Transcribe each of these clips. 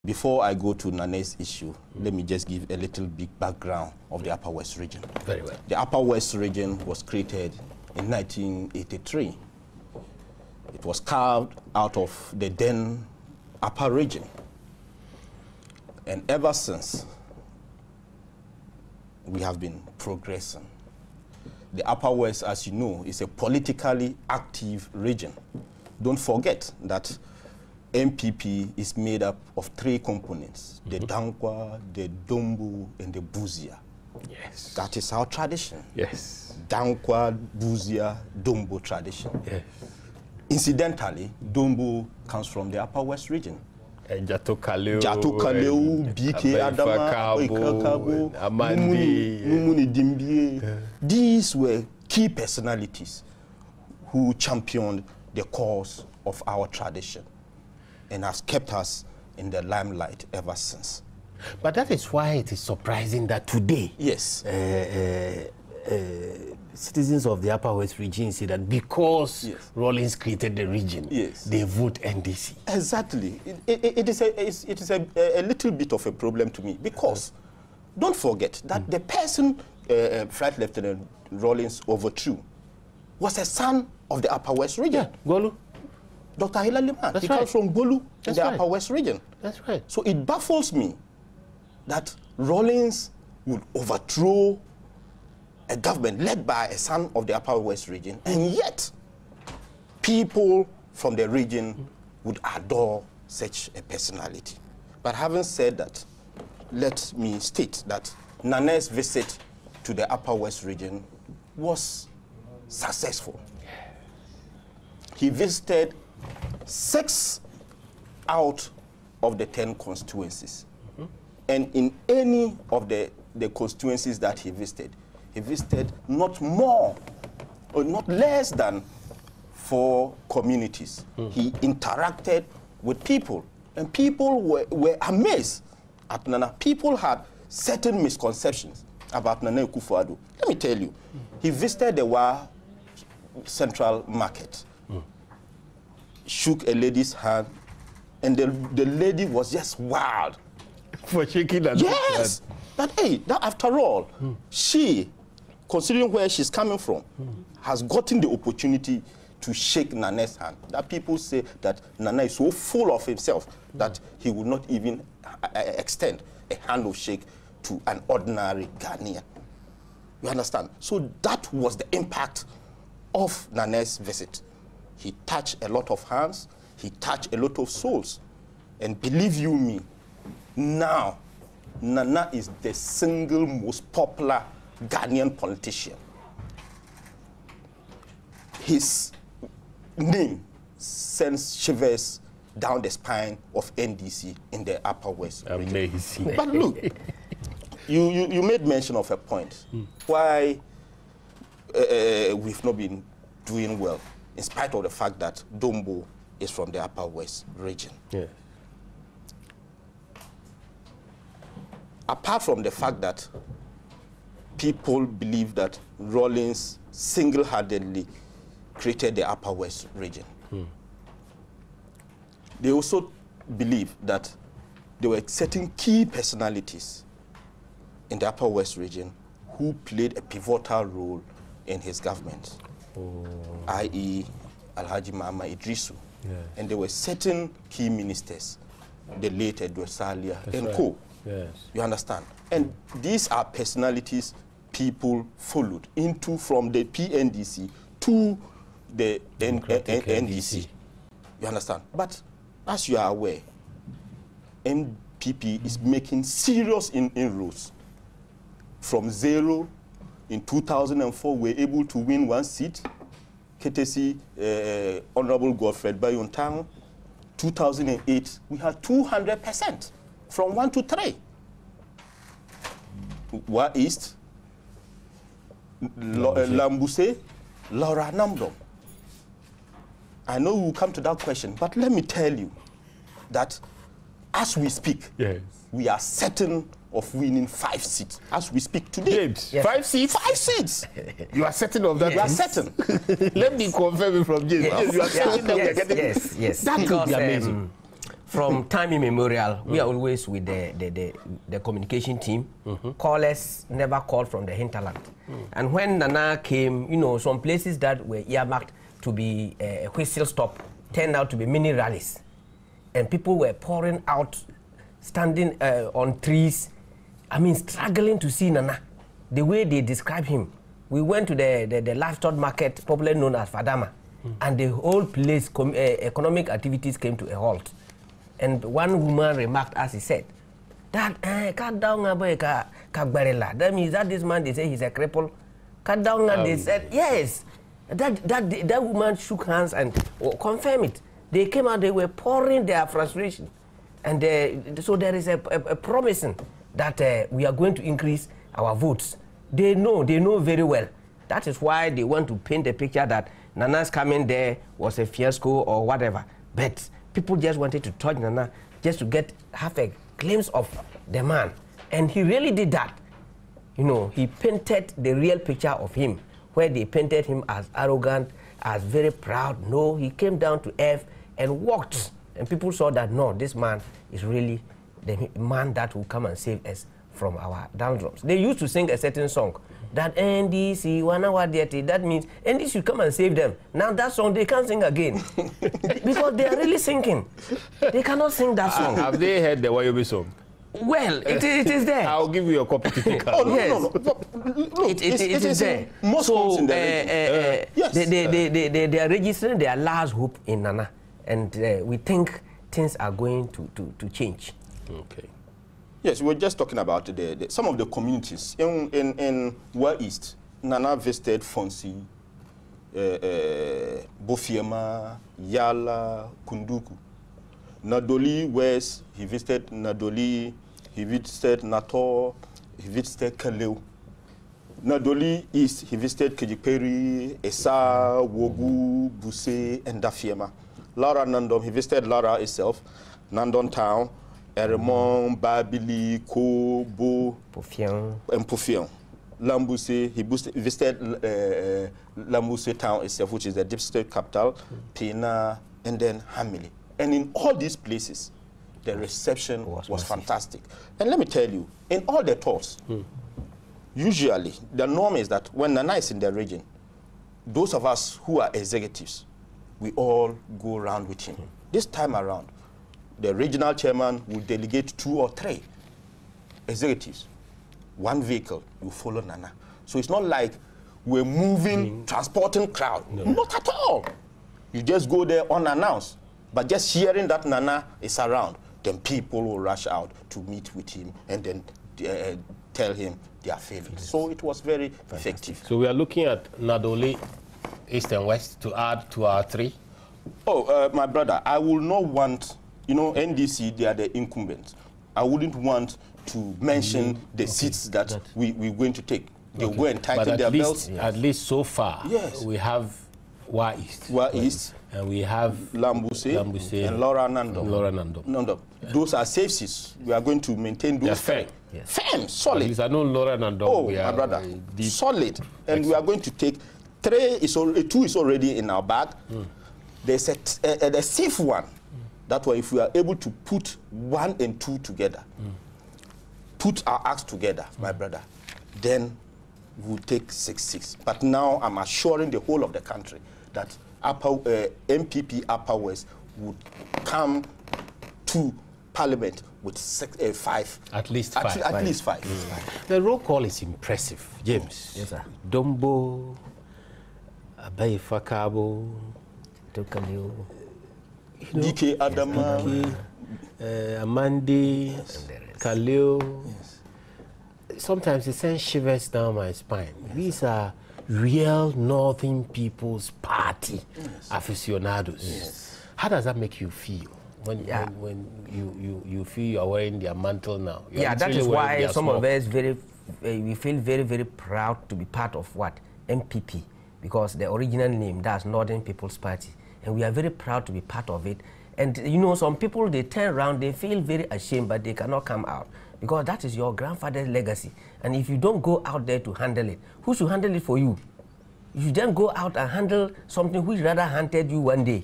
before I go to Nane's issue, let me just give a little bit background of the Upper West region. Very well. The Upper West region was created in 1983. It was carved out of the then Upper region. And ever since, we have been progressing. The Upper West, as you know, is a politically active region. Don't forget that MPP is made up of 3 components, the Dankwa, the Dombo, and the Buzia. Yes. That is our tradition. Yes. Dankwa, Buzia, Dombo tradition. Yes. Incidentally, Dombo comes from the Upper West region. Jatokaleu, BK Adama, Amandi, Numuni Dimbie. These were key personalities who championed the cause of our tradition and has kept us in the limelight ever since. But that is why it is surprising that today, yes, citizens of the Upper West region say that because yes, Rawlings created the region, yes, they vote NDC. Exactly. It is a little bit of a problem to me because don't forget that the person Flight Lieutenant Rawlings overthrew was a son of the Upper West region. Yeah, Golu. Dr. Hilal Liman. That's he right. comes from Golu, in the right. Upper West region. That's right. So it baffles me that Rawlings would overthrow a government led by a son of the Upper West region, and yet people from the region would adore such a personality. But having said that, let me state that Nane's visit to the Upper West region was successful. He visited 6 out of the 10 constituencies. And in any of the constituencies that he visited not more or not less than 4 communities. He interacted with people, and people were amazed at Nana. People had certain misconceptions about Nana Akufo-Addo. Let me tell you, he visited the Wa Central Market, shook a lady's hand, and the lady was just wild. For shaking that. Yes! That, hey, that after all, she, considering where she's coming from, has gotten the opportunity to shake Nane's hand. That people say that Nana is so full of himself that he would not even extend a hand of shake to an ordinary Ghanaian. You understand? So that was the impact of Nane's visit. He touched a lot of hands, he touched a lot of souls. And believe you me, now, Nana is the single most popular Ghanaian politician. His name sends shivers down the spine of NDC in the Upper West region. Amazing. But look, you made mention of a point why we've not been doing well, in spite of the fact that Dombo is from the Upper West region. Yeah. Apart from the fact that people believe that Rawlings single-handedly created the Upper West region, they also believe that there were certain key personalities in the Upper West region who played a pivotal role in his government, i.e. Alhaji Mama Idrisu. Yes. And there were certain key ministers, the late Edward Salia and right. co. Yes. You understand? And these are personalities people followed into from the PNDC to the NDC. You understand? But as you are aware, MPP is making serious inroads. From 0 in 2004, we were able to win 1 seat. KTC, Honorable Godfred Bayontang. 2008, we had 200% from 1 to 3. Wa East, Lambuse, Laura Namdom. I know we'll come to that question, but let me tell you that as we speak, yes, we are certain of winning 5 seats as we speak today. James, yes. 5 seats? 5 seats. You are certain of that? Yes. You are certain. Let me confirm it from James. Yes. James, you are certain that we are getting yes. That would be amazing. from time immemorial, we are always with the communication team. Callers never called from the hinterland. And when Nana came, you know, some places that were earmarked to be a whistle stop turned out to be mini rallies. And people were pouring out, standing on trees, I mean, struggling to see Nana. The way they describe him. We went to the livestock market, popularly known as Fadama, and the whole place, economic activities came to a halt. And one woman remarked, as he said, that cut down that means that this man, they say he's a cripple. Cut down, and they said, yes. That woman shook hands and confirmed it. They came out, they were pouring their frustration. And so there is a promising that we are going to increase our votes. They know very well. That is why they want to paint the picture that Nana's coming there was a fiasco or whatever. But people just wanted to touch Nana just to have a glimpse of the man. And he really did that. You know, he painted the real picture of him, where they painted him as arrogant, as very proud. No, he came down to earth and walked. And people saw that, no, this man is really the man that will come and save us from our downdrams. They used to sing a certain song that NDC, that means NDC should come and save them. Now that song they can't sing again because they are really sinking. They cannot sing that song. Have they heard the Wayobi song? Well, it is there. I'll give you a copy to take out. Oh, no, Yes. no. Look, It is there. Most songs in the region. Yes. They are registering their last hope in Nana, and we think things are going to change. Okay. Yes, we were just talking about some of the communities in Wa East. Nana visited Fonsi, Bofiema, Yala, Kunduku. Nadoli West, he visited Nadoli, he visited Nator, he visited Kaleu. Nadoli East, he visited Kejiperi, Esa, Wogu, Buse, and Dafiema. Lara Nandom, he visited Lara itself, Nandon Town, Eremon, Babili, Kobo, and Pofian. Lambuse, he visited Lambuse Town itself, which is the district capital, Pena, and then Hamili. And in all these places, the reception was fantastic. And let me tell you, in all the tours, usually the norm is that when Nana is in the region, those of us who are executives, we all go around with him. This time around, the regional chairman will delegate 2 or 3 executives. One vehicle, you follow Nana. So it's not like we're moving, transporting crowd. No. Not at all. You just go there unannounced. But just hearing that Nana is around, then people will rush out to meet with him and then tell him their feelings. So it was very effective. So we are looking at Nadoli, East and West, to add to our 3? Oh, my brother, I will not want, you know, NDC, they are the incumbents. I wouldn't want to mention the seats that we're going to take. They'll go and tighten their belts. At least so far, we have Wa East. Wa East. And we have Lambuse and Laura Nandom. Those are safe seats. We are going to maintain those. Fair. Firm, solid. At least I know Laura Nandom. Oh, my brother, solid. And we are going to take 2 is already in our bag. There's a safe one. That way, if we are able to put 1 and 2 together, put our acts together, my brother, then we'll take 6. But now I'm assuring the whole of the country that MPP Upper West would come to Parliament with 5. At least 5. At least 5. The roll call is impressive, James. Yes, sir. Dombo, Abaye Fakabo, Tokaleo, DK Adama, Amandi, Kaleo. Sometimes it sends shivers down my spine. These are real Northern People's Party aficionados. How does that make you feel when you feel you are wearing their mantle now? That is why some of us we feel very, very proud to be part of what? MPP, because the original name, that's Northern People's Party. And we are very proud to be part of it. And you know, some people, they turn around, they feel very ashamed, but they cannot come out. Because that is your grandfather's legacy. And if you don't go out there to handle it, who should handle it for you? You then go out and handle something which rather hunted you one day.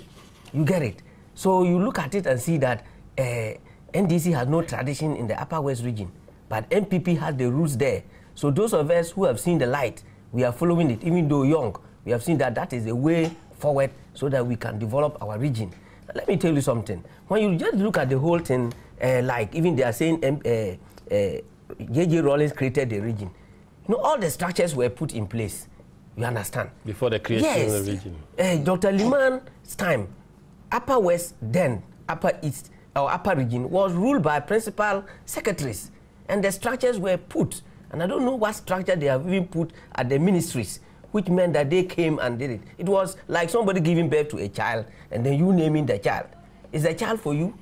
You get it? So you look at it and see that NDC has no tradition in the Upper West region, but MPP has the roots there. So those of us who have seen the light, we are following it, even though young. We have seen that that is the way forward so that we can develop our region. Now, let me tell you something. When you just look at the whole thing, like even they are saying J.J. Rawlings created the region. You know, all the structures were put in place. You understand? Before the creation of the region. Dr. Liman's time, Upper West, then Upper East, or Upper Region, was ruled by principal secretaries. And the structures were put. And I don't know what structure they have even put at the ministries, which meant that they came and did it. It was like somebody giving birth to a child, and then you naming the child. Is the child for you?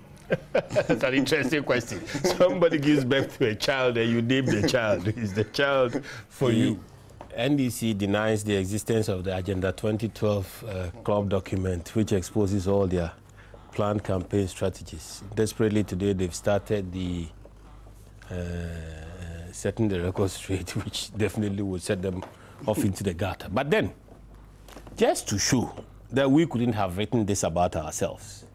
That's an interesting question. Somebody gives birth to a child and you name the child. Is the child for you? NDC denies the existence of the Agenda 2012 club document, which exposes all their planned campaign strategies. Desperately today, they've started the setting the record straight, which definitely would set them off into the gutter. But then, just to show that we couldn't have written this about ourselves,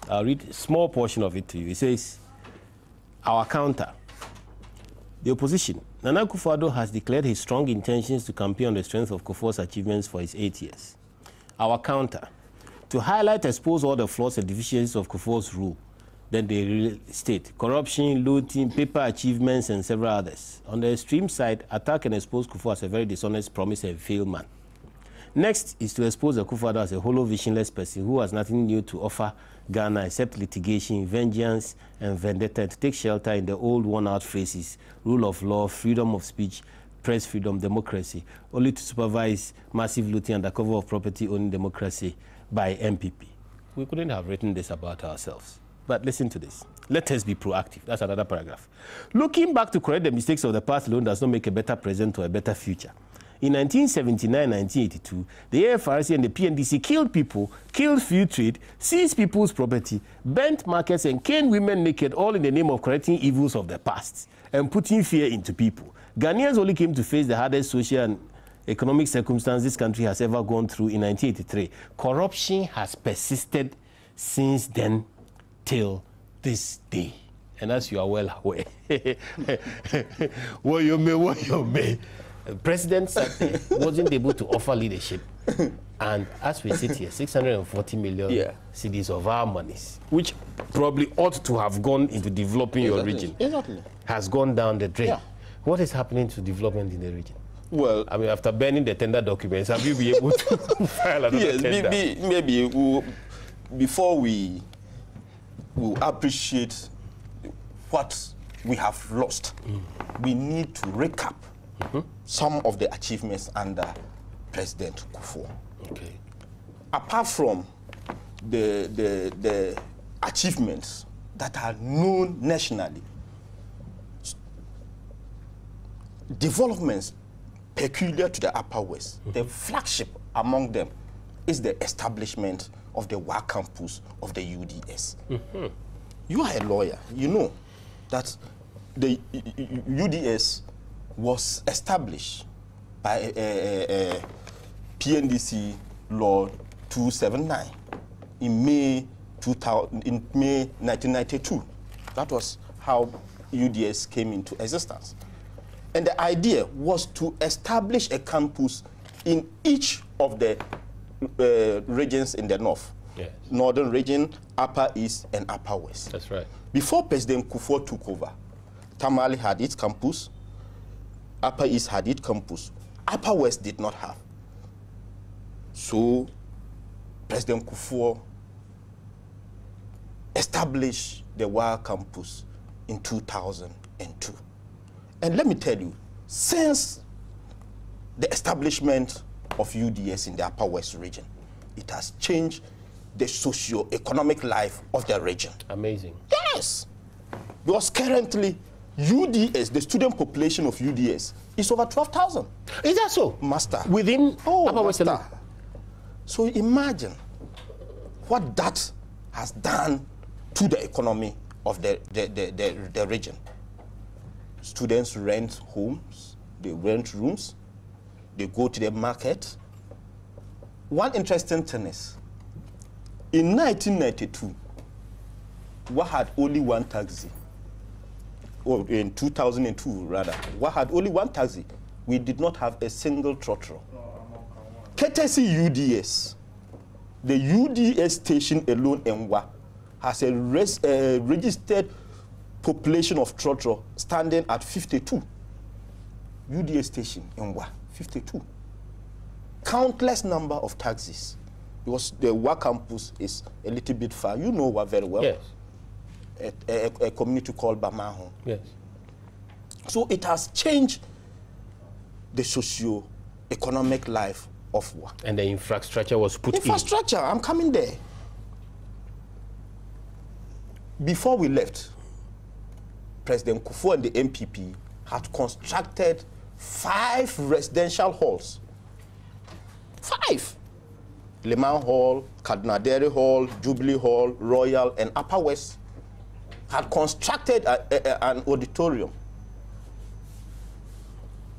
I'll read a small portion of it to you. It says, our counter. The opposition. Nana Akufo-Addo has declared his strong intentions to campaign on the strength of Kufuor's achievements for his 8 years. Our counter. To highlight, expose all the flaws and deficiencies of Kufuor's rule. Then they state corruption, looting, paper achievements, and several others. On the extreme side, attack and expose Kufuor as a very dishonest, promise, and failed man. Next is to expose Akufo-Addo as a hollow, visionless person who has nothing new to offer Ghana except litigation, vengeance, and vendetta, to take shelter in the old worn-out phrases, rule of law, freedom of speech, press freedom, democracy, only to supervise massive looting under cover of property-owning democracy by MPP. We couldn't have written this about ourselves. But listen to this. Let us be proactive. That's another paragraph. Looking back to correct the mistakes of the past alone does not make a better present or a better future. In 1979-1982, the AFRC and the PNDC killed people, killed free trade, seized people's property, burnt markets, and caned women naked, all in the name of correcting evils of the past and putting fear into people. Ghanaians only came to face the hardest social and economic circumstance this country has ever gone through in 1983. Corruption has persisted since then till this day. And as you are well aware, what you may. The president wasn't able to offer leadership. And as we sit here, 640 million cedis of our monies, which probably ought to have gone into developing your region, has gone down the drain. What is happening to development in the region? Well, I mean, after burning the tender documents, have you been able to file another tender? Maybe before we appreciate what we have lost, we need to recap some of the achievements under President Kufuor. Okay. Apart from the achievements that are known nationally, developments peculiar to the Upper West, the flagship among them is the establishment of the WA campus of the UDS. You are a lawyer. You know that the UDS was established by PNDC Law 279 in May 1992. That was how UDS came into existence. And the idea was to establish a campus in each of the regions in the north. Yes. Northern region, Upper East, and Upper West. That's right. Before President Kufuor took over, Tamale had its campus, Upper East had its campus, Upper West did not have. So President Kufuor established the WA campus in 2002. And let me tell you, since the establishment of UDS in the Upper West region, it has changed the socio-economic life of the region. Amazing. Yes. Because currently, UDS, the student population of UDS, is over 12,000. Is that so? Master. Within Upper West. So imagine what that has done to the economy of the region. Students rent homes, they rent rooms, they go to the market. One interesting thing is, in 1992, What had only one taxi, or in 2002 rather, what had only one taxi. We did not have a single trotro. Courtesy UDS, the UDS station alone in Wa has a registered population of trotro standing at 52. UDS station in Wa, 52. Countless number of taxis, because the Wa campus is a little bit far. You know Wa very well. Yes. A community called Bamaho. Yes. So it has changed the socio-economic life of Wa. And the infrastructure was put Infrastructure, I'm coming there. Before we left, President Kufuor and the MPP had constructed 5 residential halls. 5. Leman Hall, Kadnadere Hall, Jubilee Hall, Royal, and Upper West had constructed an auditorium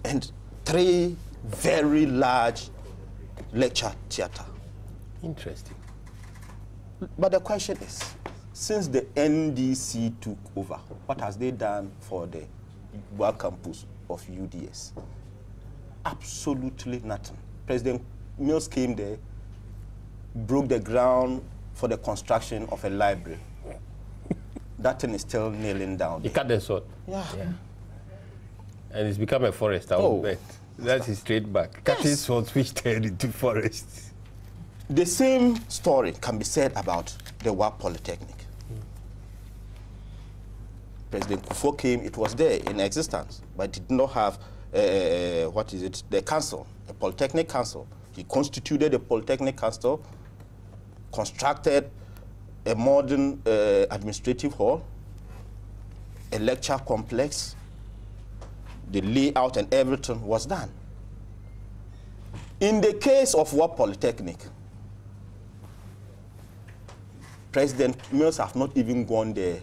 and 3 very large lecture theater. Interesting. But the question is, since the NDC took over, what has they done for the Wa campus of UDS? Absolutely nothing. President Mills came there, broke the ground for the construction of a library. That thing is still kneeling down. He cut the sword. Yeah. And it's become a forest, I would bet. That's his trademark. Cutting swords which turned into forests. The same story can be said about the Wa Polytechnic. President Kufuor came, it was there in existence, but did not have, the council, a Polytechnic Council. He constituted a Polytechnic Council, constructed a modern administrative hall, a lecture complex, the layout and everything was done. In the case of Wa Polytechnic, President Mills have not even gone there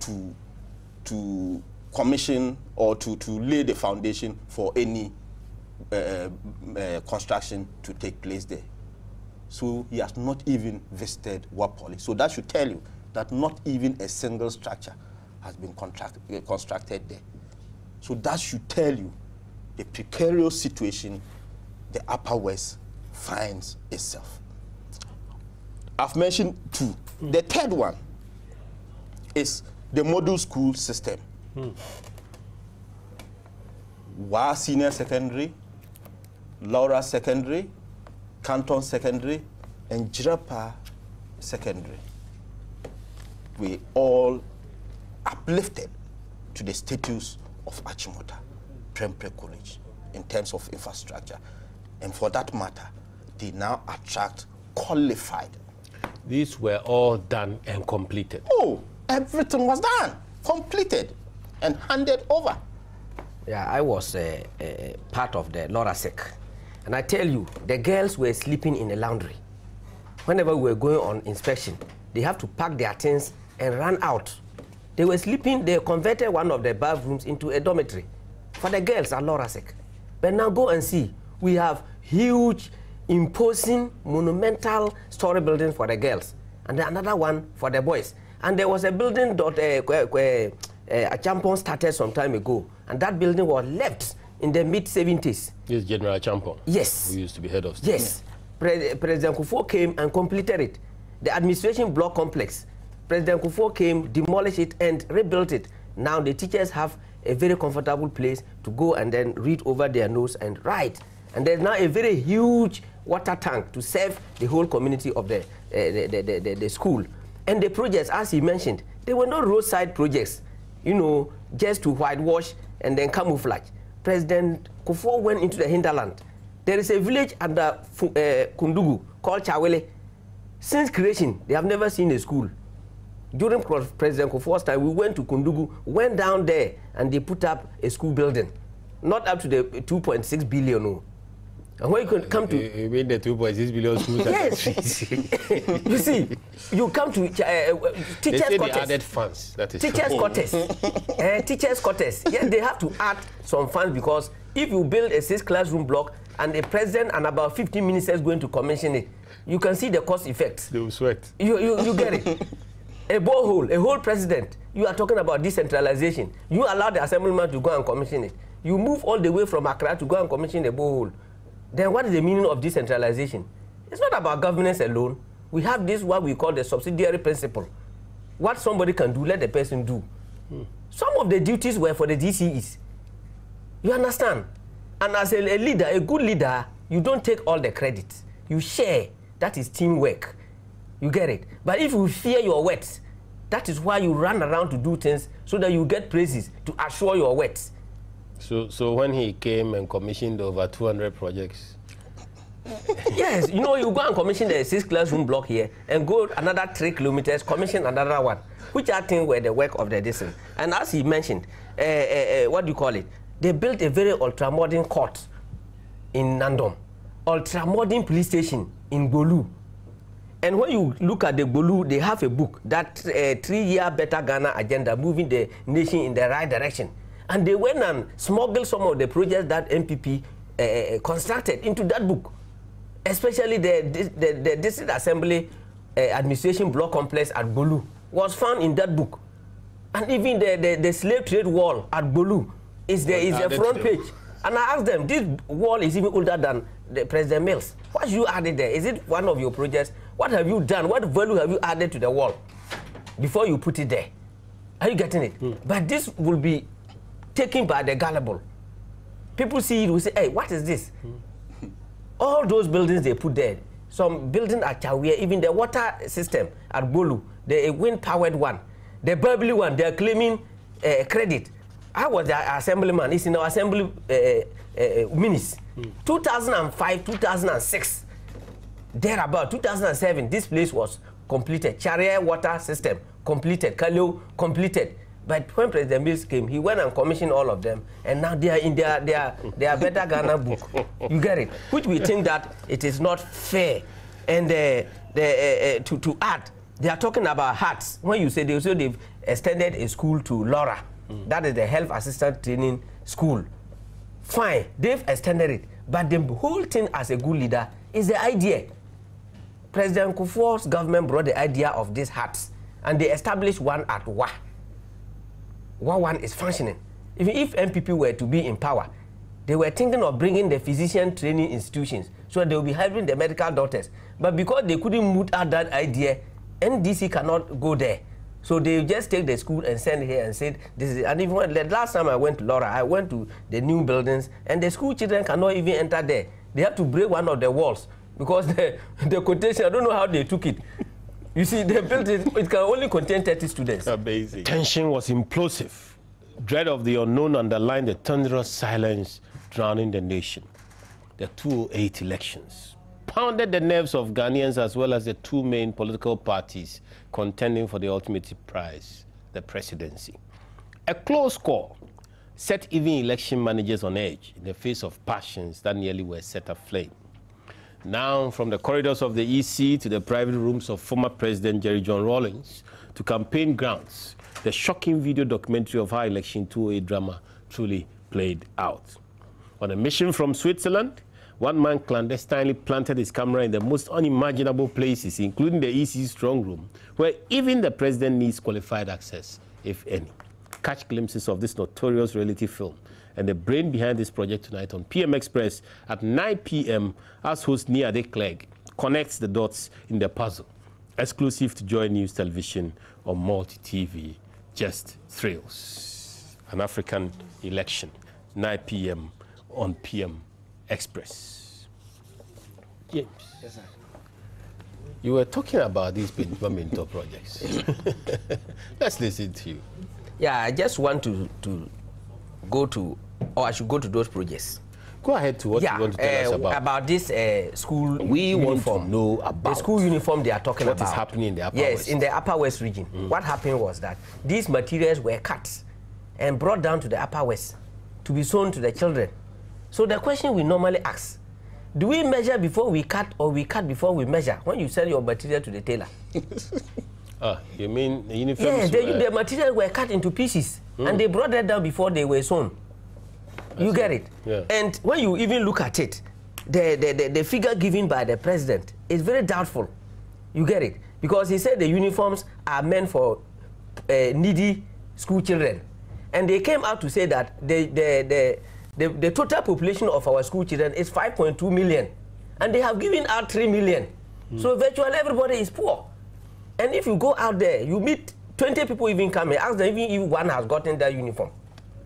to commission or to lay the foundation for any construction to take place there. So he has not even visited Wa Poly. So that should tell you that not even a single structure has been constructed there. So that should tell you the precarious situation the Upper West finds itself. I've mentioned 2. The third one is the model school system. Wa Senior Secondary, Laura Secondary, Canton Secondary, and Jirapa Secondary. We all uplifted to the status of Achimota, Prempeh College, in terms of infrastructure. And for that matter, they now attract qualified. These were all done and completed. Oh, everything was done, completed, and handed over. Yeah, I was part of the LoraSec. And I tell you, the girls were sleeping in the laundry. Whenever we were going on inspection, they have to pack their things and run out. They were sleeping, they converted one of the bathrooms into a dormitory for the girls at LoraSec. But now go and see, we have huge, imposing, monumental story buildings for the girls, and then another one for the boys. And there was a building that a champion started some time ago, and that building was left in the mid-70s. Yes, General Champon. Yes. Who used to be head of state. Yes. President Kufuor came and completed it. The administration block complex. President Kufuor came, demolished it, and rebuilt it. Now the teachers have a very comfortable place to go and then read over their nose and write. And there's now a very huge water tank to serve the whole community of the school. And the projects, as he mentioned, they were not roadside projects, you know, just to whitewash and then camouflage. President Kufuor went into the hinterland. There is a village under Kundugu called Chawele. Since creation, they have never seen a school. During President Kufuor's time, we went to Kundugu, went down there, and they put up a school building. Not up to the 2.6 billion. No. And when you can come to... You mean the 2.6 billion schools? Yes. You see, you come to teachers' quarters. They added funds. That is teachers' quarters. Teachers' quarters. Yes, they have to add some funds because if you build a 6-classroom block and the president and about 15 ministers going to commission it, you can see the cost effects. They will sweat. You get it. A borehole, a whole president. You are talking about decentralization. You allow the assemblyman to go and commission it. You move all the way from Accra to go and commission a borehole. Then what is the meaning of decentralization? It's not about governance alone. We have this, what we call the subsidiary principle. What somebody can do, let the person do. Some of the duties were for the DCEs. You understand? And as a leader, a good leader, you don't take all the credit. You share. That is teamwork. You get it? But if you fear your words, that is why you run around to do things so that you get praises to assure your words. So when he came and commissioned over 200 projects. Yes, you know, you go and commission the 6 classroom block here and go another 3 kilometers, commission another one, which I think were the work of the distance. And as he mentioned, what do you call it? They built a very ultra-modern court in Nandom, ultra-modern police station in Bolu. And when you look at the Bolu, they have a book, that 3-year Better Ghana agenda, moving the nation in the right direction. And they went and smuggled some of the projects that MPP constructed into that book, especially the District Assembly Administration Block Complex at Bolu was found in that book. And even the slave trade wall at Bolu is the front page. And I asked them, this wall is even older than the President Mills. What you added there? Is it one of your projects? What have you done? What value have you added to the wall before you put it there? Are you getting it? But this will be taken by the gullible. People see it, will say, hey, what is this? All those buildings they put there, some building at Chawia, even the water system at Bolu, the wind-powered one, the bubbly one, they are claiming credit. I was the assemblyman. It's in our assembly minutes. 2005, 2006, thereabout, 2007, this place was completed. Charia water system completed. Kaleo completed. But when President Mills came, he went and commissioned all of them, and now they are in their Better Ghana book. You get it? Which we think that it is not fair. And to add, they are talking about HATs. When you say they've extended a school to Laura, that is the Health Assistant Training School. Fine, they've extended it. But the whole thing as a good leader is the idea. President Kufuor's government brought the idea of these HATs, and they established one at Wa. One is functioning. Even if MPP were to be in power, they were thinking of bringing the physician training institutions, so they will be helping the medical doctors. But because they couldn't move out that idea, NDC cannot go there. So they just take the school and send here and said, this is, and even the last time I went to Laura, I went to the new buildings, and the school children cannot even enter there. They have to break one of the walls because the quotation, I don't know how they took it. You see, they built it, it can only contain 30 students. Amazing. Tension was implosive. Dread of the unknown underlined the thunderous silence drowning the nation. The 2008 elections pounded the nerves of Ghanaians as well as the 2 main political parties contending for the ultimate prize, the presidency. A close call set even election managers on edge in the face of passions that nearly were set aflame. Now, from the corridors of the EC to the private rooms of former President Jerry John Rawlings to campaign grounds, the shocking video documentary of how Election 2008 drama truly played out. On a mission from Switzerland, one man clandestinely planted his camera in the most unimaginable places, including the EC strong room, where even the president needs qualified access, if any. Catch glimpses of this notorious reality film and the brain behind this project tonight on PM Express at 9 p.m. as host Niade Clegg connects the dots in the puzzle. Exclusive to Joy News Television on Multi-TV, Just Thrills. An African election, 9 p.m. on PM Express. James, yes, sir. You were talking about these mentor projects. Let's listen to you. Yeah, I just want to go to, or I should go to those projects. Go ahead to what you want to tell us about. About this school we uniform. Want to know about the school uniform they are talking about. What is happening in the Upper West? Yes, in the Upper West region. What happened was that these materials were cut and brought down to the Upper West to be sold to the children. So the question we normally ask, do we measure before we cut or we cut before we measure when you sell your material to the tailor? You mean the uniforms? Yes, the materials were cut into pieces and they brought that down before they were sewn. You get it? Yeah. And when you even look at it, the figure given by the president is very doubtful. You get it? because he said the uniforms are meant for needy school children. And they came out to say that the total population of our school children is 5.2 million. And they have given out 3 million. So virtually everybody is poor. And if you go out there, you meet 20 people even come and ask them even if one has gotten that uniform.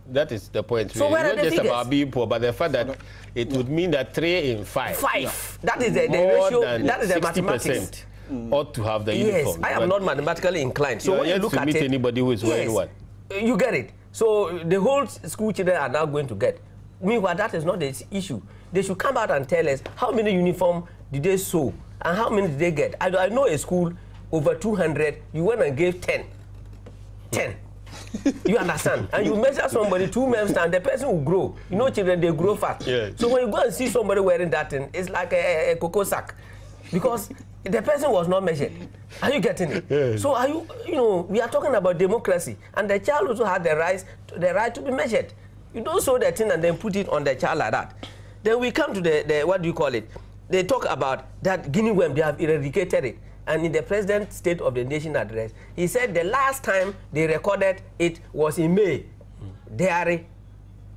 That is the point. So where are the not just figures? about being poor, but the fact that it would mean that 3 in 5. 5. Yeah. That is the More ratio. than That is the mathematics. Ought to have the Yes, uniform. I am not mathematically inclined. So when you look to at meet it, anybody who is wearing one. You get it. So the whole school children are now going to get. Meanwhile, that is not the issue. They should come out and tell us how many uniforms did they sew and how many did they get. I know a school over 200. You went and gave 10. 10. You understand? And you measure somebody 2 months and the person will grow. You know, children, they grow fast. Yeah. So when you go and see somebody wearing that thing, it's like a cocoa sack. Because the person was not measured. Are you getting it? Yeah. So are you, we are talking about democracy. And the child also had the right to be measured. You don't sew the thing and then put it on the child like that. Then we come to the what do you call it? They talk about that guinea worm, they have eradicated it. And in the President's State of the Nation address, he said the last time they recorded it was in May. Diary.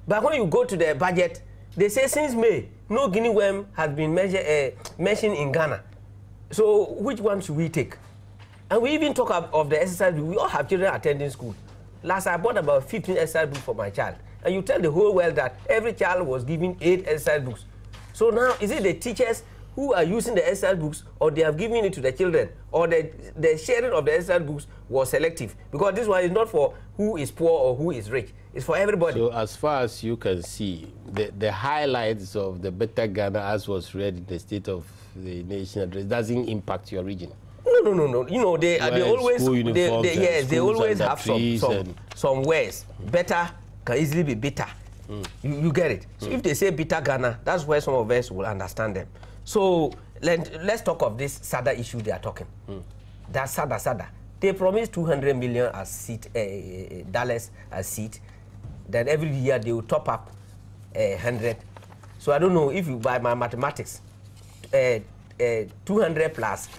But when you go to the budget, they say since May, no guinea worm has been mentioned in Ghana. So which one should we take? And we even talk of the exercise book. We all have children attending school. Last I bought about 15 exercise books for my child. And you tell the whole world that every child was given 8 exercise books. So now, is it the teachers who are using the exercise books, or they have given it to the children, or the sharing of the exercise books was selective? Because this one is not for who is poor or who is rich. It's for everybody. So as far as you can see, the highlights of the Better Ghana, as was read in the State of the Nation address, doesn't impact your region. No. You know, they always they always have some words. Better can easily be bitter. You get it. So if they say Bitter Ghana, that's where some of us will understand them. So let's talk of this SADA issue they are talking. That SADA. They promised 200 million as seat, dollars as seat. Then every year they will top up 100. So I don't know if you buy my mathematics, 200 plus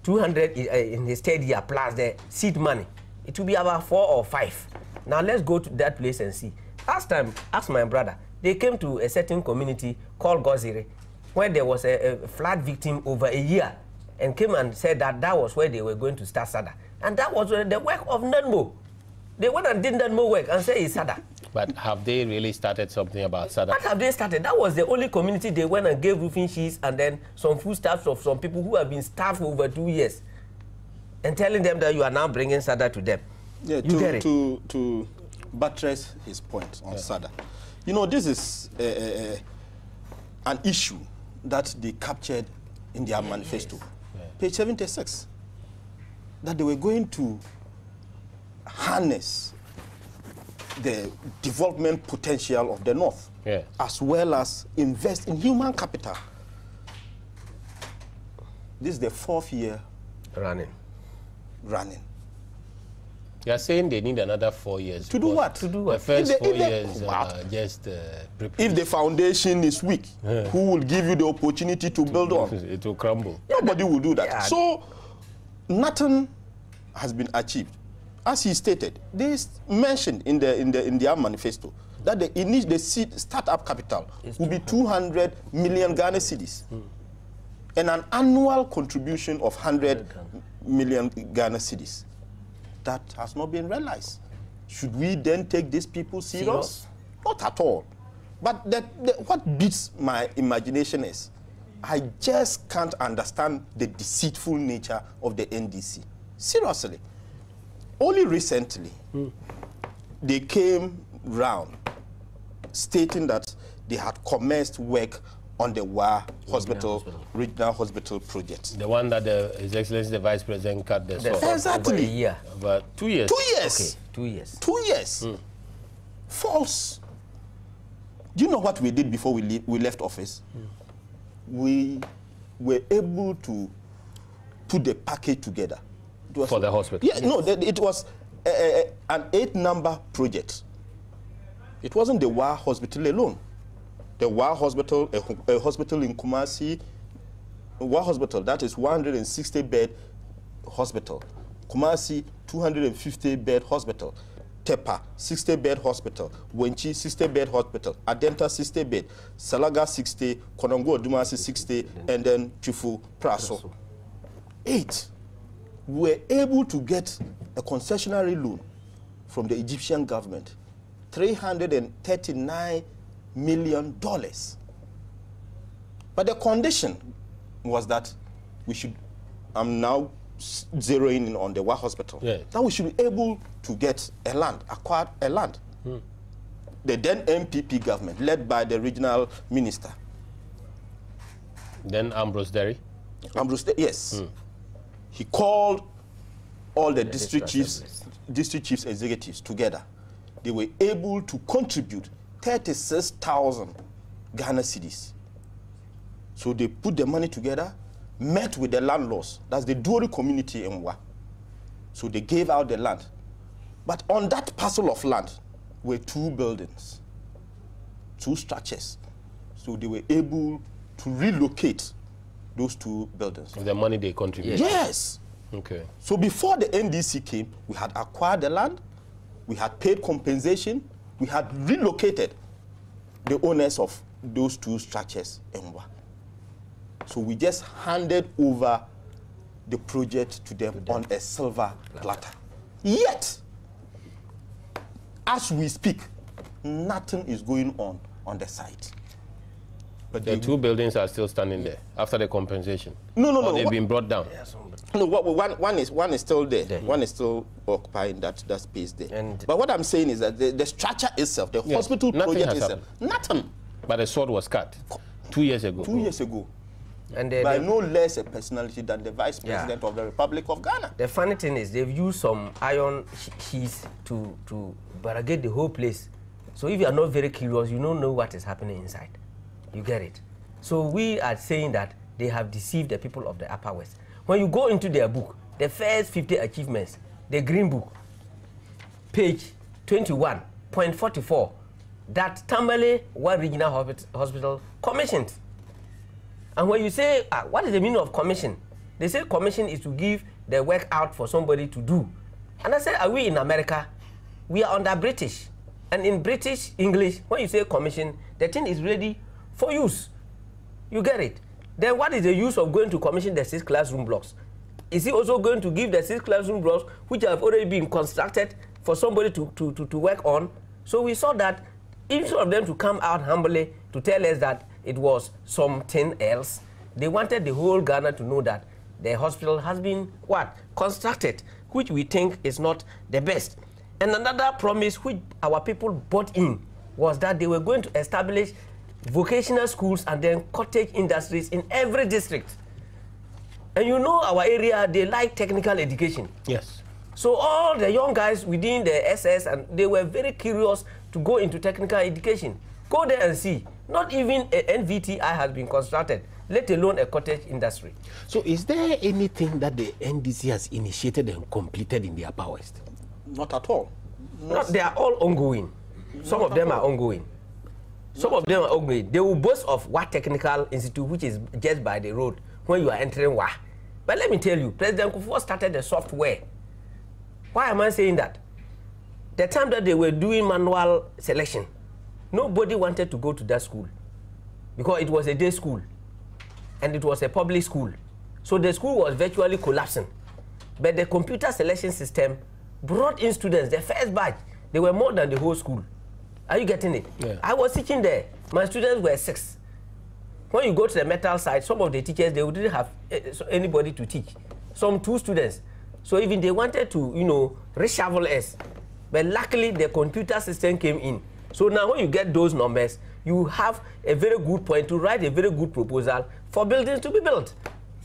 200 in his third year plus the seed money, it will be about 4 or 5. Now let's go to that place and see. Last time, ask my brother, they came to a certain community called Gozire, where there was a flood victim over a year, and came and said that was where they were going to start SADA. And that was the work of NANMO. They went and did NANMO work and said it's SADA. But have they really started something about SADA? What have they started? That was the only community they went and gave roofing sheets and then some foodstuffs of some people who have been starved for over 2 years, and telling them that you are now bringing SADA to them. Yeah, you get it? To buttress his point on SADA. You know, this is an issue that they captured in their manifesto. Page 76. That they were going to harness the development potential of the North, as well as invest in human capital. This is the 4th year running. You are saying they need another 4 years. To do what? The first 4 years just if the foundation is weak, who will give you the opportunity to build on? It will crumble. Nobody will do that. Yeah. So nothing has been achieved. As he stated, they mentioned in their manifesto that the startup capital will be 200 million Ghana cedis, and an annual contribution of 100 million Ghana cedis. That has not been realized. Should we then take these people serious? Not at all. But what beats my imagination is, I just can't understand the deceitful nature of the NDC. Seriously. Only recently, they came round stating that they had commenced work on the WA Regional Hospital project. The one that His Excellency the Vice President cut the saw. Exactly. Over a year. About 2 years. 2 years. Okay, 2 years. 2 years. False. Do you know what we did before we left office? We were able to put the package together. For the hospital? Yeah, no, it was an 8-number project. It wasn't the WA Hospital alone. The WA Hospital, a hospital in Kumasi, WA Hospital, that is 160-bed hospital. Kumasi, 250-bed hospital. Tepa, 60-bed hospital. Wenchi, 60-bed hospital. Adenta, 60-bed. Salaga, 60. Konongo, Dumasi, 60. And then Chufu, Praso. 8. We were able to get a concessionary loan from the Egyptian government, $339 million. But the condition was that we should, I'm now zeroing in on the Wa Hospital, that we should be able to get a land, acquire a land. The then MPP government, led by the regional minister. Then Ambrose Derry? Ambrose Derry, yes. He called all the district chiefs executives together. They were able to contribute 36,000 Ghana cedis. So they put the money together, met with the landlords, that's the Dori community in Wa. So they gave out the land. But on that parcel of land were 2 buildings, 2 structures. So they were able to relocate those 2 buildings. With the money they contributed? Yes. Okay. So before the NDC came, we had acquired the land, we had paid compensation, we had relocated the owners of those 2 structures in Wa. So we just handed over the project to them on a silver platter. Yet, as we speak, nothing is going on the site. But the 2 buildings are still standing there after the compensation? No. They've been brought down? No, one is still there. One is still occupying that space there. But what I'm saying is that the structure itself, the hospital project itself, nothing. But the sword was cut 2 years ago. 2 years ago. And by no less a personality than the Vice President of the Republic of Ghana. The funny thing is they've used some iron keys to barricade the whole place. So if you are not very curious, you don't know what is happening inside. You get it? So we are saying that they have deceived the people of the Upper West. When you go into their book, the first 50 achievements, the Green Book, page 21.44, that Tambale Wa Regional Hospital commissioned. And when you say, what is the meaning of commission? They say commission is to give the work out for somebody to do. And I said, are we in America? We are under British. And in British English, when you say commission, the thing is ready for use. You get it? Then what is the use of going to commission the 6 classroom blocks? Is he also going to give the 6 classroom blocks which have already been constructed for somebody to work on? So we saw that instead of them to come out humbly to tell us that it was something else, they wanted the whole Ghana to know that the hospital has been what? Constructed, which we think is not the best. And another promise which our people bought in was that they were going to establish vocational schools and then cottage industries in every district. And you know our area, they like technical education. Yes. So all the young guys within the SS, and they were very curious to go into technical education. Go there and see. Not even an NVTI has been constructed, let alone a cottage industry. So is there anything that the NDC has initiated and completed in the Upper West? Not at all. They are all ongoing. Some of them are ongoing. Some of them are ongoing. They will boast of Wa Technical Institute, which is just by the road when you are entering Wa. But let me tell you, President Kufuor started the software. Why am I saying that? The time that they were doing manual selection, nobody wanted to go to that school because it was a day school and it was a public school. So the school was virtually collapsing. But the computer selection system brought in students, the first batch, they were more than the whole school. Are you getting it? Yeah. I was teaching there. My students were 6. When you go to the metal side, some of the teachers, they didn't have anybody to teach. Some 2 students. So even they wanted to, reshuffle us. But luckily, the computer system came in. So now when you get those numbers, you have a very good point to write a very good proposal for buildings to be built.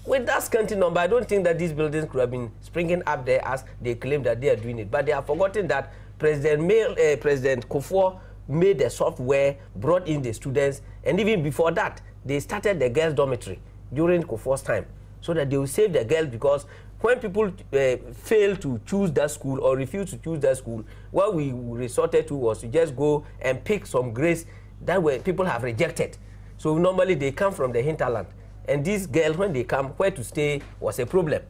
With that scanty number, I don't think that these buildings could have been springing up there as they claim that they are doing it. But they have forgotten that President Kufuor made the software, brought in the students, and even before that, they started the girls' dormitory during Kufuor's time, so that they will save the girls, because when people fail to choose that school or refuse to choose that school, what we resorted to was to just go and pick some grades that were people have rejected. So normally they come from the hinterland. And these girls, when they come, where to stay was a problem.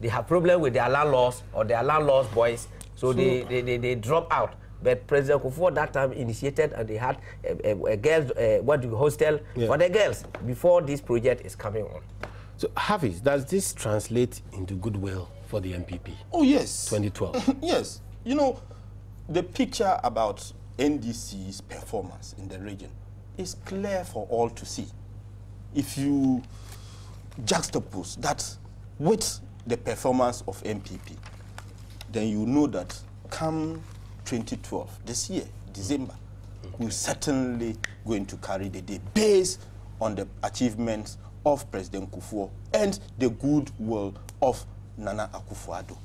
they have problem with their landlords or their landlords' boys, so they drop out. But President Kufuor that time initiated, and they had a girls hostel for the girls before this project is coming on. So, Hafiz, does this translate into goodwill for the MPP? Oh, yes. 2012. Yes. You know, the picture about NDC's performance in the region is clear for all to see. If you juxtapose that with the performance of MPP, then you know that come 2012, this year, December, we're certainly going to carry the day based on the achievements of President Kufuor and the goodwill of Nana Akufo-Addo.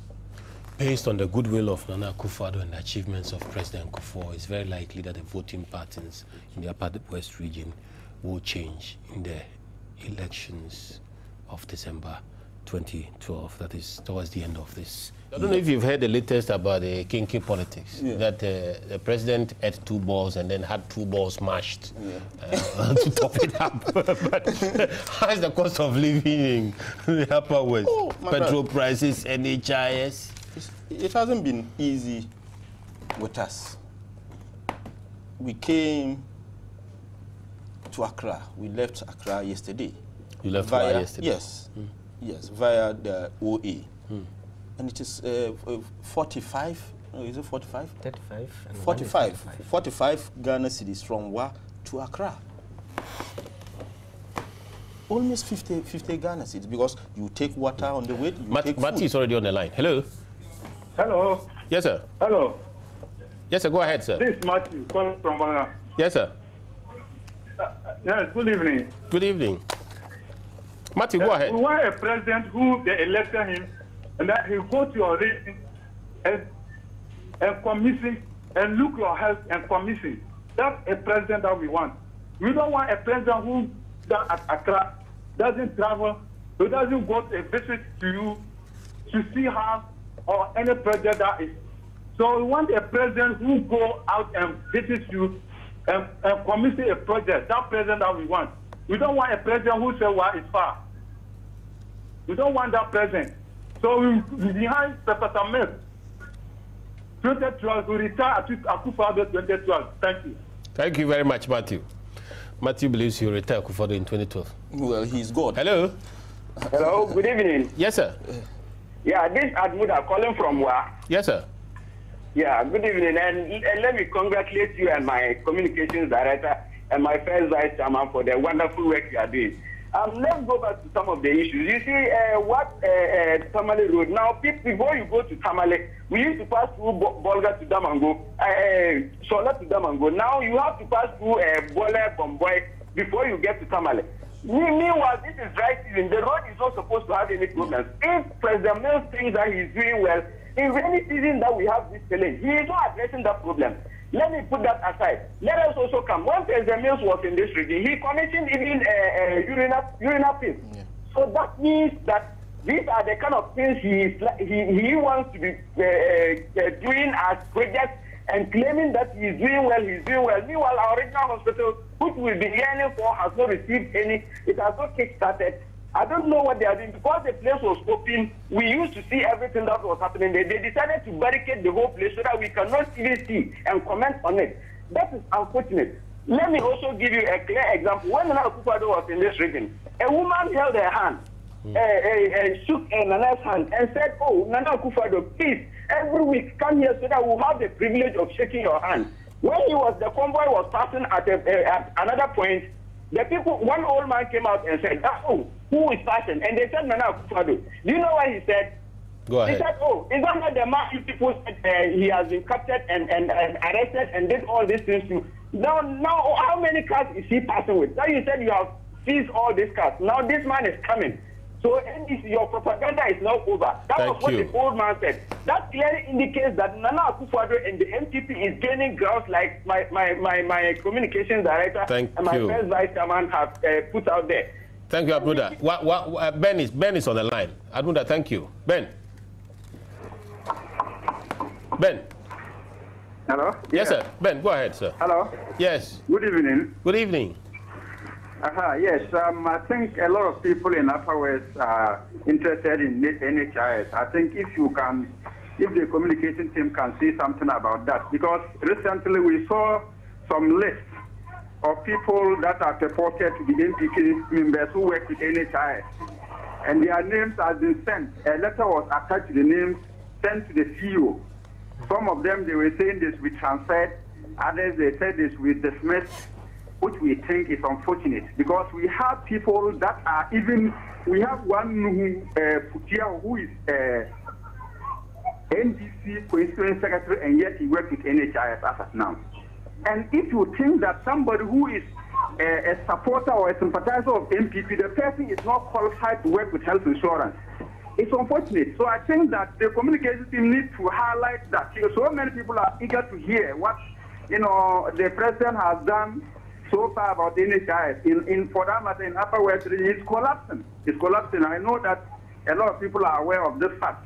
Based on the goodwill of Nana Akufo-Addo and the achievements of President Kufuor, it's very likely that the voting patterns in the Upper West region will change in the elections of December 2012. That is towards the end of this. I don't know if you've heard the latest about the kinky politics, that the president ate 2 balls and then had 2 balls mashed to top it up. But how is the cost of living in the Upper West? Petrol prices, NHIS? It hasn't been easy with us. We came to Accra. We left Accra yesterday. You left Accra yesterday? Yes. Yes, via the OA. And it is 45, is it 45? 35. And 45. 45 Ghana cedis from Wa to Accra. Almost 50 Ghana cedis, because you take water on the way, you take food. Matthew is already on the line. Hello? Hello. Yes, sir. Hello. Yes, sir. Go ahead, sir. This is Matthew calling from Ghana. Yes, sir. Yes, good evening. Good evening. Matthew, go ahead. We want a president who they elected him, and that he go to your rating and commission and look your health and commission. That's a president that we want. We don't want a president who does at Accra, doesn't travel, who doesn't go to a visit to you to see how or any project that is. So we want a president who go out and visit you and commission a project. That president that we want. We don't want a president who says, well, it's far. We don't want that president. So we behind Professor Mills. 2012, we retire at Akufo-Addo 2012. Thank you. Thank you very much, Matthew. Matthew believes he'll retire Akufo-Addo in 2012. Well, he's God. Hello? Hello, good evening. Yes, sir. Yeah, this is Admuda calling from Wa. Yes, sir. Yeah, good evening. And let me congratulate you and my communications director and my first vice chairman for the wonderful work you are doing. Let's go back to some of the issues. You see, Tamale Road. Now, before you go to Tamale, we used to pass through Bolga to Damango, Sola to Damango. Now you have to pass through Bole, Bomboy before you get to Tamale. Meanwhile, this is dry season. The road is not supposed to have any problems. If President Mills thinks that he's doing well, in rainy season that we have this challenge, he is not addressing that problem. Let me put that aside. Let us also come. When President Mills was in this region, he commissioned even urinal pits. Yeah. So that means that these are the kind of things he wants to be doing as projects and claiming that he's doing well, Meanwhile, our regional hospital, which we've been yearning for, has not received any. It has not kick-started. I don't know what they are doing. Because the place was open, we used to see everything that was happening. They decided to barricade the whole place so that we cannot even see and comment on it. That is unfortunate. Let me also give you a clear example. When Nana Akufo-Addo was in this region, a woman held her hand, shook Nana's hand and said, oh, Nana Akufo-Addo, please, every week come here so that we'll have the privilege of shaking your hand. When the convoy was passing at another point, the people, one old man came out and said, oh, who is passing? And they said, Nana Akufo-Addo. Do you know what he said? Go ahead. He said, oh, is that not the man you people said he has been captured and arrested and did all these things to? Now, how many cars is he passing with? Now you said you have seized all these cars. Now this man is coming. So your propaganda is now over. That was what the old man said. That clearly indicates that Nana Akufo-Addo and the MPP is gaining ground, like my communications director and my first vice chairman have put out there. Thank you, Admuda. Ben is on the line. Admuda, thank you. Ben. Hello? Yes, sir. Ben, go ahead, sir. Hello? Yes. Good evening. Good evening. Yes, I think a lot of people in Upper West are interested in NHIS. I think if the communication team can say something about that, because recently we saw some lists of people that are supported to be MPK members who work with NHIS, and their names have been sent. A letter was attached to the names sent to the CEO. Some of them, they were saying this we transferred, others they said this we dismissed, which we think is unfortunate, because we have people that are even, we have one Putia who is NDC Constituent Secretary, and yet he works with NHIS as of now. And if you think that somebody who is a supporter or a sympathizer of MPP, the person is not qualified to work with health insurance, it's unfortunate. So I think that the communication team needs to highlight that. So many people are eager to hear what the president has done so far about the NHIS. For that matter, in Upper West, it's collapsing. It's collapsing. I know that a lot of people are aware of this fact.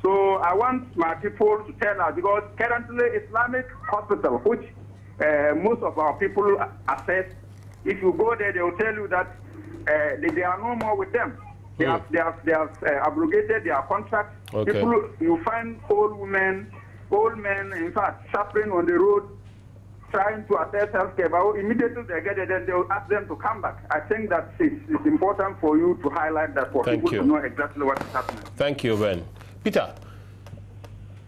So I want my people to tell us, because currently Islamic Hospital, which most of our people access, if you go there, they will tell you that they are no more with them. They have abrogated their contract. Okay. People, you find old men, in fact, suffering on the road, trying to access healthcare, but immediately they get it, then they will ask them to come back. I think that it's important for you to highlight that for people to know exactly what is happening. Thank you, Ben. Peter.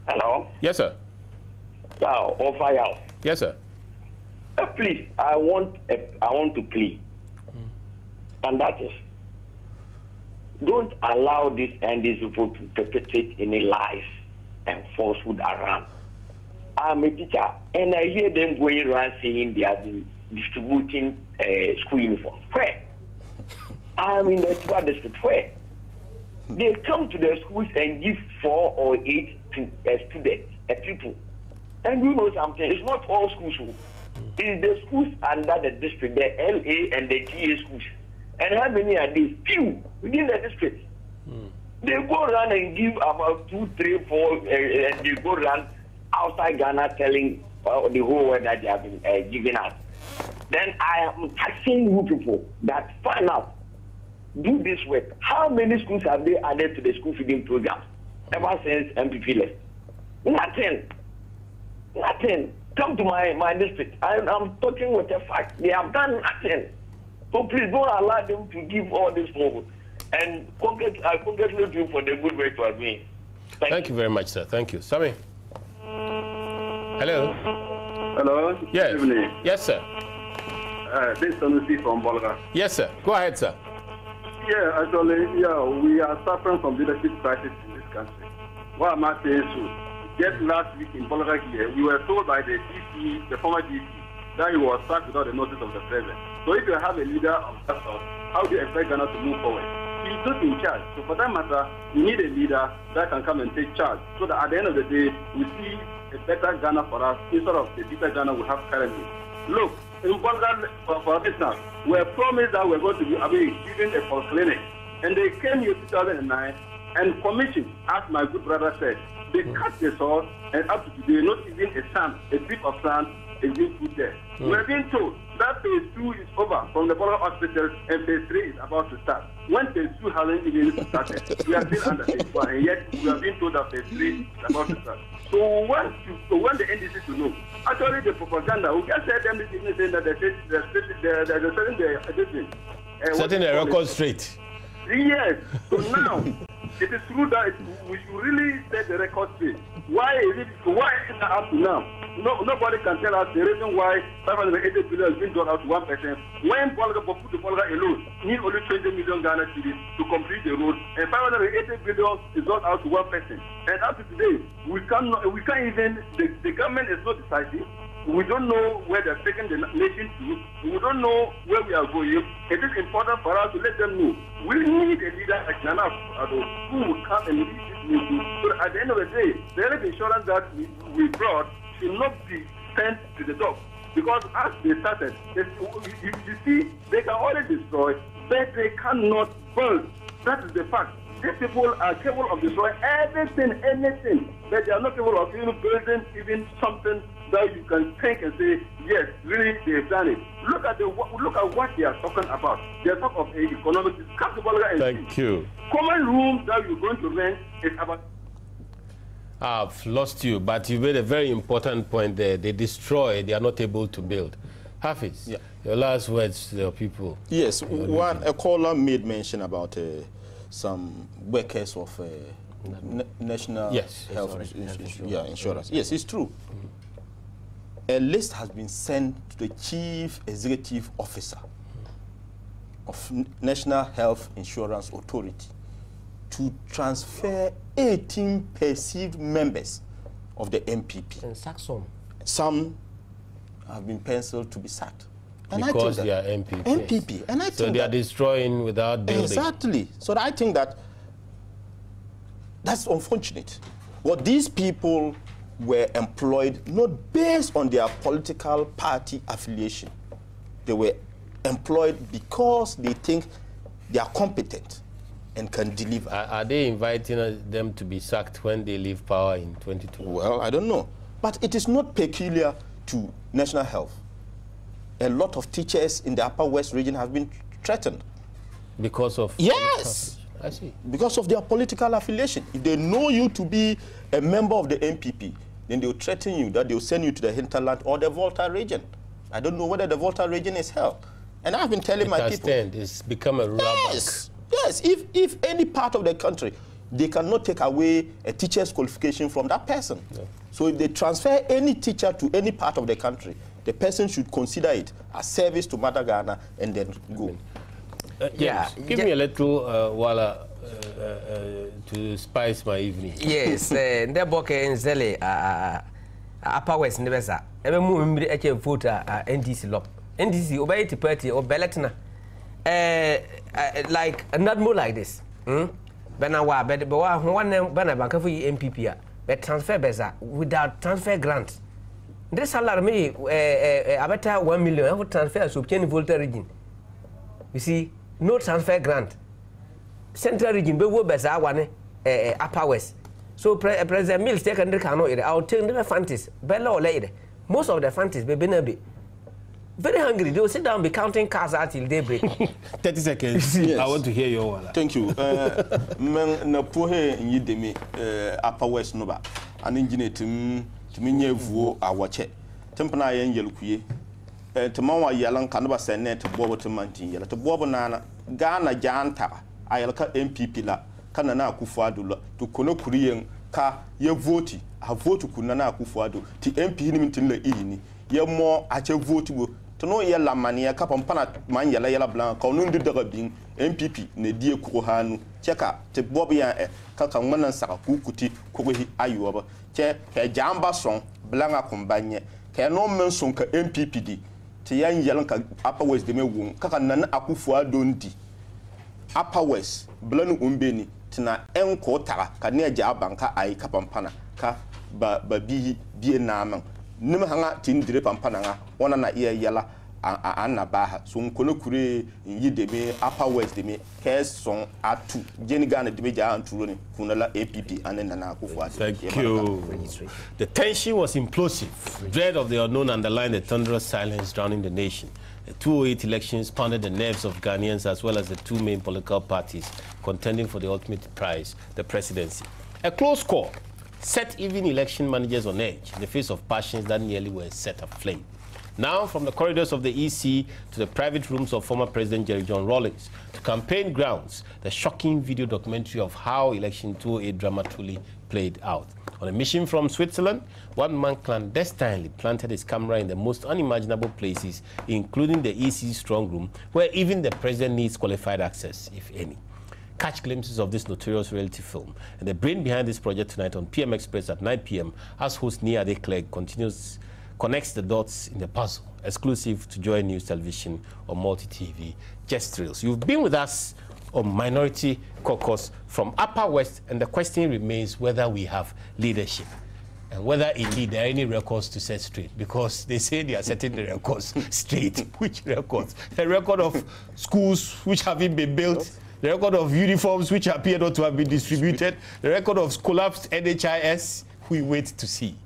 Hello? Yes, sir. Yes, sir. Please, I want to plead, and that is, don't allow these people to perpetrate any lies and falsehood around. I'm a teacher, and I hear them going around saying they have been distributing school uniforms. Where? I'm in the school district. Where? They come to the schools and give 4 or 8 students, people. And you know something, it's not all schools. It's the schools under the district, the LA and the GA schools. And how many are these? Few within the district. They go around and give about 2, 3, 4, and they go around outside Ghana telling the whole world that they have been giving us. Then I am asking you people that find out, do this work. How many schools have they added to the school feeding programs ever since MPP left? Nothing. Nothing. Come to my district. I'm talking with a fact. They have done nothing. So please don't allow them to give all this more. And I congratulate you for the good work you are doing. Thank you very much, sir. Thank you. Sami. Hello. Hello. Yes. Good evening. Yes, sir. This is Sanusi from Bolga. Yes, sir. Go ahead, sir. Yeah, actually, we are suffering from leadership crisis in this country. What am I saying so? Just last week in Bolga here, we were told by the DC, the former DC, that he was sacked without the notice of the president. So if you have a leader of that sort, how do you expect Ghana to move forward? He's not in charge. So for that matter, we need a leader that can come and take charge, so that at the end of the day, we see a better Ghana for us instead of the bitter Ghana we have currently. Look, in Bolga, for instance, we were promised that we're going to be giving a full clinic. And they came here in 2009 and commissioned, as my good brother said, they cut the soil, and up to today, not even a strip of sand is being put there. We're being told that phase 2 is over from the Bolga hospital and phase 3 is about to start. When phase 2 hasn't even started, we are still under phase 1, and yet we are being told that phase 3 is about to start. So we want the NDC to know. Actually, the propaganda, we just said them this evening saying that they're setting the record straight. Yes. So now, it is true that we should really set the record straight. Why is it that up to now? Nobody can tell us the reason why 580 billion has been done out to 1%. When Bolga alone need only 20 million Ghana cedis to complete the road, and 580 billion is done out to 1%. And up to today, we can't even, the government is not decisive. We don't know where they're taking the nation to. We don't know where we are going. It is important for us to let them know. We need a leader like Nana Addo who will come and lead this nation. So at the end of the day, the health insurance that we brought should not be sent to the dog. Because as they started, you see, they can only destroy, but they cannot build. That is the fact. These people are capable of destroying everything, anything, but they are not capable of even building even something that you can think and say, yes, really they've done it. Look at what they are talking about. They are talking of economic. Come to Bolga and Thank you. Common room that you're going to rent is about. I've lost you, but you made a very important point there. They destroy, they are not able to build. Hafiz, your last words to the people. Yes, a caller made mention about some workers of national health insurance. Yes, it's true. A list has been sent to the Chief Executive Officer of National Health Insurance Authority to transfer 18 perceived members of the MPP. And sack some. Some have been penciled to be sacked. And because they are MPP. MPP. And I think so they are destroying without building. Exactly. So I think that that's unfortunate. But these people were employed not based on their political party affiliation. They were employed because they think they are competent and can deliver. Are they inviting them to be sacked when they leave power in 2020? Well, I don't know. But it is not peculiar to national health. A lot of teachers in the Upper West region have been threatened. Because of... Yes! I see. Because of their political affiliation. If they know you to be a member of the MPP, then they will threaten you that they will send you to the hinterland or the Volta region. I don't know whether the Volta region is held. And I've been telling my people... It's become a rubber. Yes! Yes, if any part of the country, they cannot take away a teacher's qualification from that person. Yeah. So if they transfer any teacher to any part of the country, the person should consider it as service to Mother Ghana and then go. Give me a little wala to spice my evening. Yes, the book in Zele, Upper West Nevesa. Every moment I can vote NDC law. NDC obey the party or Belletna. Like not more like this. Benawa, but one Benabanka for MPP, but transfer beza without transfer grant. This salary me about 1 million. I would transfer to Kenny Volta region. You see, no transfer grant. Central region, but what beza one Upper West. So President Mills take under canoe. I'll tell the fancies, Bella or lady. Most of the fancies be benabi. Very hungry. They will sit down, be counting cars until daybreak. 30 seconds. Yes. I want to hear your one. Thank you. Na pohe yidemi Upper West Nova. An engineer to me vuo awache. Tempana yen yelukuye. To mawa yalan kanaba sene to bobo to mantin yela. To bobo nana Ghana janta ayalka MPP la kana na Akufo-Addo la to kono kuriyen ka ye voti a vote kunna na Akufo-Addo ti MP ni mintin la ihini ye mo ache vote bo to no ye la mania ka pampana man yela blanc ka no daga bin MPP ne die ko hanu cheka te bobo ya ka kan manan saka kukuti ko hi ayuba che ke jamba son blanc akombanye ke no men son ka MPP di te yan yelan ka Upper West de me won ka kan nan Akufo-Addo ndi Upper West blanu umbeni tina enko tara ka ne ja banka ai ka pampana ka ba bi na man nim hanga tin dire pampana nga wona na iya yala anna baha so nkono kure yideme Upper West de me keson atu jeni Ghana de be ja anturo ni kunala APP anena na Akufo-Addo. Thank you. The tension was implosive. Dread of the unknown underlined the thunderous silence drowning the nation. The 2008 elections pounded the nerves of Ghanaians as well as the two main political parties contending for the ultimate prize, the presidency. A close call set even election managers on edge in the face of passions that nearly were set aflame. Now, from the corridors of the EC to the private rooms of former President Jerry John Rawlings to campaign grounds, the shocking video documentary of how election 2008 dramatically played out. On a mission from Switzerland, one man clandestinely planted his camera in the most unimaginable places, including the EC strong room, where even the president needs qualified access, if any. Catch glimpses of this notorious reality film and the brain behind this project tonight on PM Express at 9 p.m. as host Nia De Clegg connects the dots in the puzzle, exclusive to Joy News Television or Multi-TV Just Thrills. You've been with us on Minority Caucus from Upper West, and the question remains whether we have leadership and whether indeed there are any records to set straight, because they say they are setting the records straight. Which records? The record of schools which haven't been built, the record of uniforms which appear not to have been distributed, the record of collapsed NHIS. We wait to see.